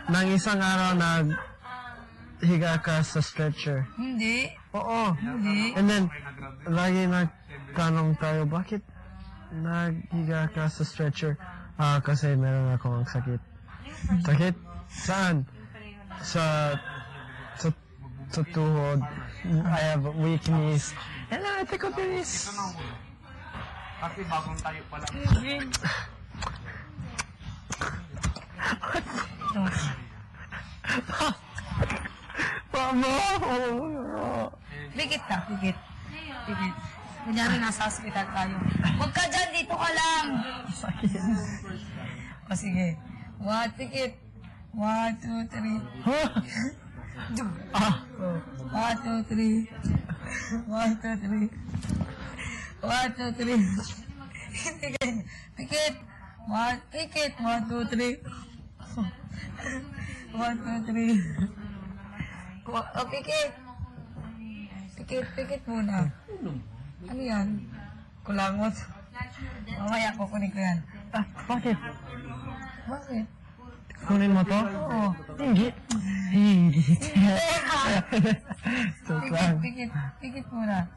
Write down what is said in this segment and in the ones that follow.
nang isang araw higa ka sa stretcher. Hindi. Oo. Hindi. And then, lagi nagtanong tayo, bakit naghiga ka sa stretcher? Kasi meron akong sakit. Sakit? Saan? Sa tuhod. I have weakness. And I take a pinis. Kasi bagong tayo pa lang. Mama! Pikit ka, pikit. Pikit. Kunyari nasa hospital tayo. Huwag ka dyan, dito ka lang. Sakit. O sige. What, pikit. 1, 2, 3. Huh? 1, 2, 3. 1, 2, 3. 1, 2, 3. Pikit. Pikit. Pikit. 1, 2, 3. 1, 2, 3. O, pikit. Pikit muna. Ano yan? Kulangot. Mamaya, kukunin ko yan. Bakit? Bakit? Kunin mo to? Oo. Hindi. Joke lang. Pikit muna.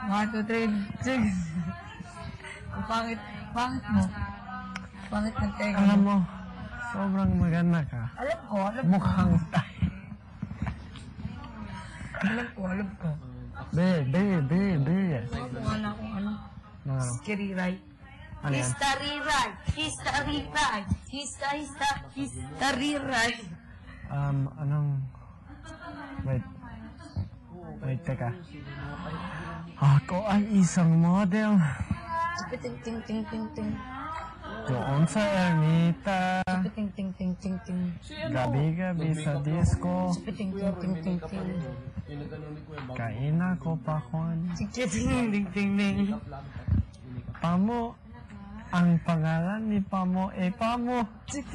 1, 2, 3. Sige. Pangit mo. Pangit ng tega. Alam mo, sobrang maganda ka. Alam ko. Mukhang tayo. Alam ko. Be. Wala akong ano. Skiriray. Ano yan? Histariray. Wait, teka. Ako ay isang model. Ting. Doon sa ermita. Ting. Gabi-gabi sa disco. Ting. Kain ako pakon. Ting. Pamo. Ang pangalan ni Pamo ay Pamo. Ting.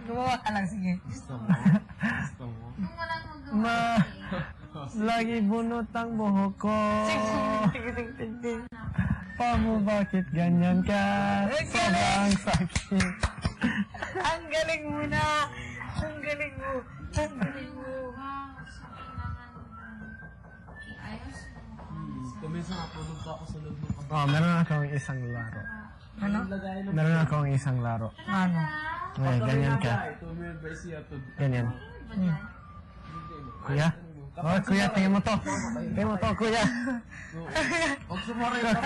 Gumawa ka lang, sige. Lagi bunot ang buhok ko. Ting. Pamo, bakit ganyan ka? Sobrang sakit. Ang galing mo na. Ang galing mo. Kumisa napulog pa ako sa loob ng Meron akong isang laro. Ano? Meron akong isang laro. Ano? Okay, ganyan ka. Ganyan. Kuya? Oh, kuya, tingin mo to. Tingin mo to, kuya. Huwag sumari ka pa.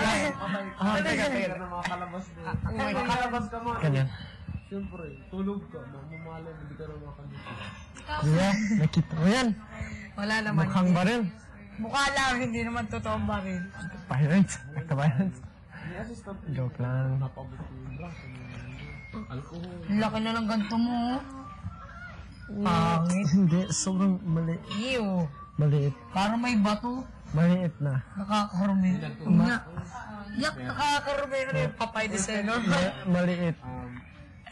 Teka na mga kalabas na. Makalabas ka mo. Ganyan. Siyempre, tulog ka. Mamamalay, hindi ka na makalimutan. Kuya, nakita mo yan. Wala naman. Mukhang baril. Mukha lang, hindi naman totoong baril. Violence. Violence. May assistant. Joke lang. Napabot ko yung bra. Alcohol. Laki na lang ganito mo. Pangit. Hindi, sobrang maliit. Ew. Maliit. Parang may bato. Maliit na. Nakakarumi. Yak, nakakarumi. Ano yung Papay de Sailor? Maliit.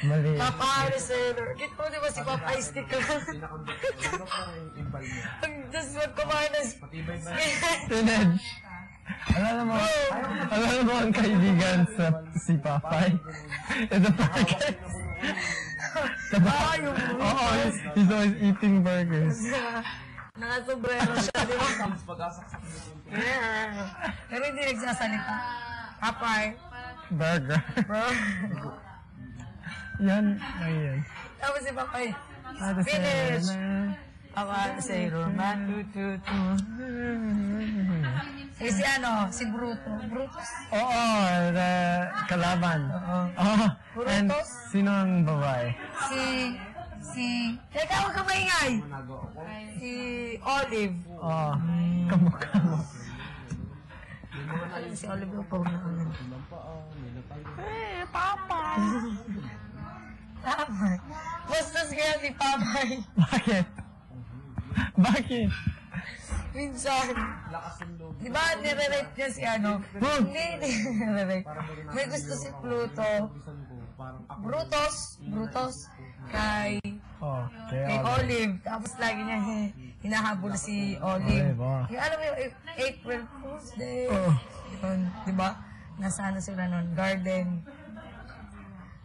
Maliit. Papay de Sailor. Kita mo di ba si Papay stick lang? Ano pa yung imbal niya? Ang just wag kumain na. Matibay ba? Tined. Alam mo ang kaibigan sa si Papay? Ito pa Yung Oo, he's always eating burgers. Nakasombrero siya, di ba? Pag-asaksak mo yung Pero hindi nagsasalita. Papay. Burger. Bro. Yan. Ayan. Tapos si Papay. Finish. Finish. Papay de Sailor. Eh si si Bruto. Brutus? Oo, kalaban. Oo. And Brutus? sino ang babae? Teka, huwag ka maingay. Si Olive. Oo. Kamukha mo. Si Olive yung pag Papa. Papay. Bastos kaya si Papay. Bakit? Bakit? Minsan. Di ba nire-rate niya si Hindi nire-rate. May gusto si Pluto. Brutus. Kay Olive. Tapos lagi niya hinahabol si Olive. Yung alam mo yung April Fool's Day. Yun, di ba? Nasa sila nun? Garden.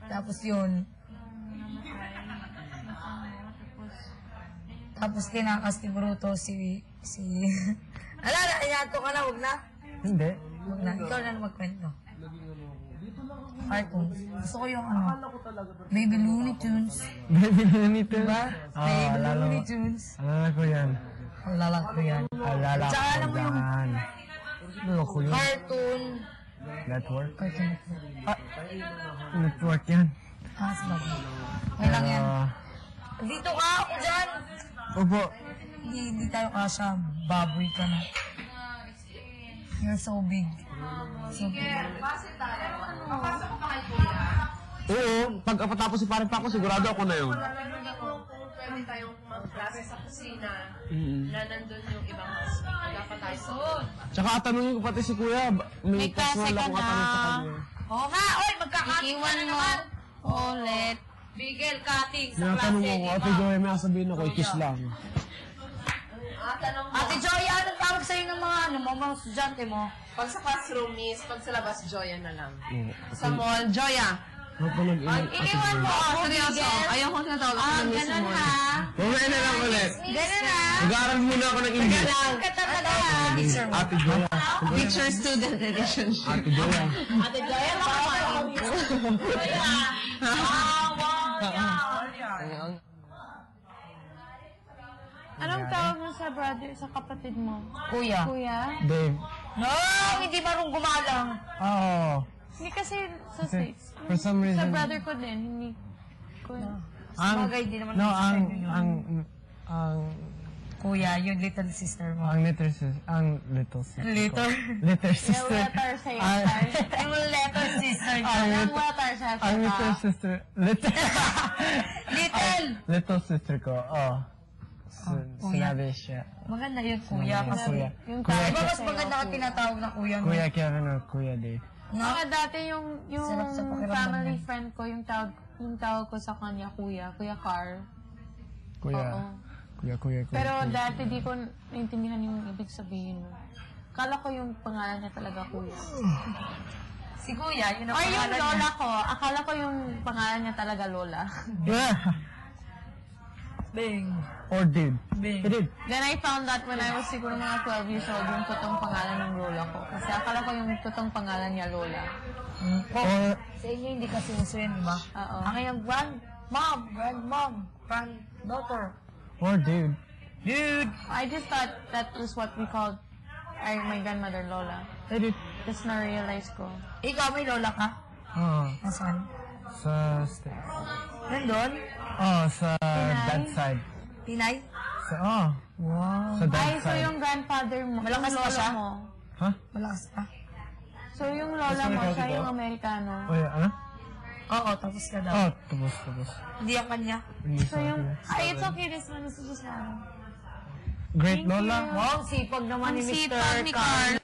Tapos yun. Tapos tinakas ni Bruto si... Ala na, inato ka na, huwag na. Hindi. Huwag na, ikaw na magkwento. Cartoon. Gusto ko yung ano, Baby Looney Tunes. Baby Looney Tunes? Diba? Baby Looney Tunes. Alala ko yan. Alala ko yan. Alala ko Tsaka alam mo yung yan. Alala ko yun. Cartoon. Network? Cartoon Network. Network yan. Sabagay. Okay lang yan. Ah, Dito ka, ako dyan. Opo. Hindi tayo kasha. Baboy ka na. You're so big. So big. Oo, pag patapos si Pare Paco, sigurado ako na yun. Kung pwede tayong mag-klase sa kusina, na nandun yung ibang housemate. Dapat tayo doon. Tsaka tanongin ko pati si Kuya, may personal akong katanong sa kanya. Oo nga, oy, magkakating ka na naman. Ulit. Bigel cutting sa Tinatanong klase. ako, Ate Joy, may sabihin ako, ikis lang. Tanong mo. Ate Joy, anong tawag sa'yo ng mga estudyante mo? Pag sa classroom, miss, pag sa labas, Joya na lang. Oo. Sa mall, Joya. Napanood Ate Iniwan mo Joy. ako, seryoso. Ayaw ko tinatawag ako ng miss mo. Mamaya na lang ulit. Ganun na. Mag-aaral muna ako ng English. Ka talaga. Ate Joy. Teacher-student relationship. Ate Joy. Ate Joy, Anong tawag mo sa brother, sa kapatid mo? Kuya. Kuya? Dave. No, hindi marunong gumalang. Oo. Hindi kasi sa Kasi, States. for some Sa reason, brother ko din, hindi ko. Sabagay, di naman no, sa ang, inyo yun. ang Kuya, yung little sister mo. little sister, little sister. Little? Little Yung sister. letter sa iyo. Yung little sister niya. Yung letter sa Ang little sister, little, Little! sister ko, kuya. sinabi siya. Maganda yun, kuya. Kasi, Kuya. Yung Kuya, di ba tawag mas maganda ka tinatawag na kuya mo? Kuya Kevin or Kuya Dave. No? Mga dati yung Sarap sa pakiramdam family yan. friend ko, yung tawag ko sa kanya, Kuya Car. Kuya. Oo. Kuya. Pero dati di ko naintindihan yung ibig sabihin mo. Kala ko yung pangalan niya talaga Kuya. Si kuya, yun ang Or yung pangalan lola niya. ko, akala ko yung pangalan niya talaga Lola. Yeah. Bing. Or Dave. Bing. He did. Then I found that when I was siguro mga 12 years old, yung totoong pangalan ng lola ko. Kasi akala ko yung totoong pangalan niya Lola. Or, Sa inyo hindi kasi uso yun, di ba? Oo. Ang yung grandmom, granddaughter. or Dave. Dude! I just thought that was what we called my grandmother Lola. He did. Tapos na-realize ko. Ikaw may lola ka? Nasaan? Sa States. Nandun? Sa dad's side. Pinay? Wow. Sa Ay, dad's so side. yung grandfather mo, Malakas yung pa lola siya? mo. Ha? Malakas pa. So yung lola mo, siya yung Amerikano. Ano? Oo, tapos ka daw. Tapos. Hindi ang kanya. So yung, it's okay, this one is just Great Lola. Wow, sipag naman ni Ang Mr. sipag ni Carl.